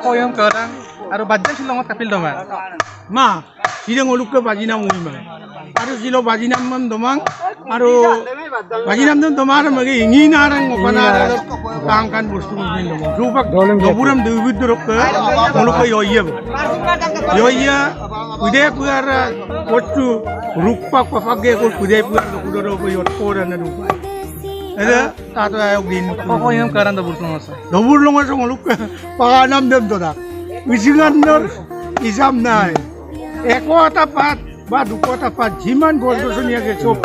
Kau yang kerang, aru bajan silong kapil domang. Ma, sidang oluk ke bajinam ulma. Aru silo bajinam mam domang, aru bajinam dom domar mage ingin arang ngopana kangkan bostu ngin domang. Rupak doburam duwid dorok ke oluk ke yoyya. Yoyya udah puar kotu rupak papage kol udah puar dokudoro ko yot koran rupak. Ada tato ayok din. Kau yang kerang dah burung masa. Dobur longa so oluk ke paganam dem dodak. Wisingan nor isam nai. Eko tapat, ba duko tapat, jiman gol dosunia ke sop.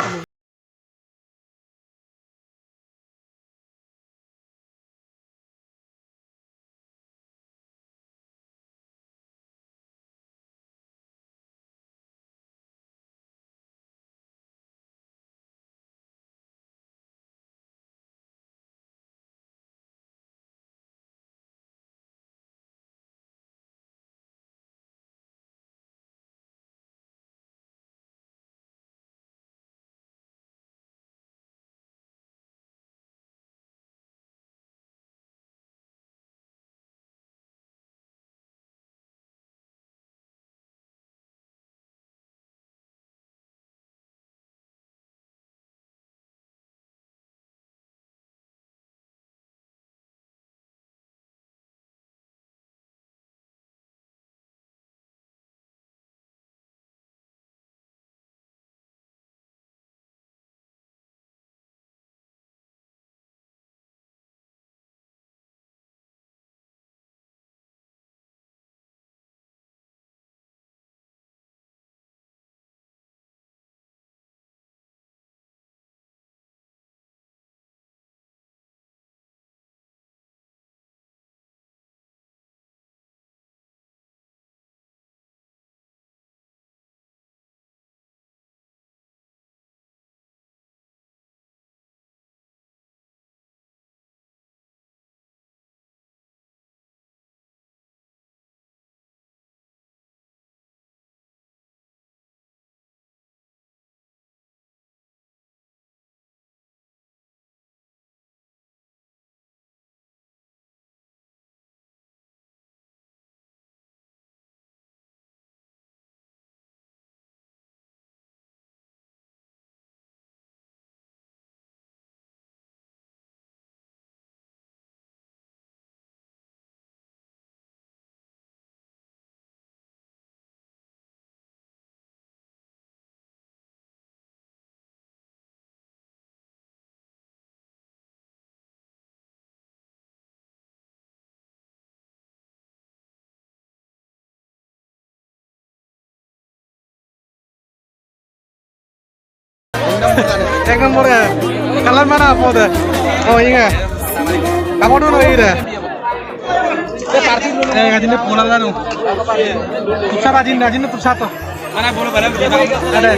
Yang nomor ya. Kalian mana apa dah? Oh iya. Kamu dulu ini dah. Ngajin deh pulang kan? Pusat rajin tuh satu. Mana boleh ada.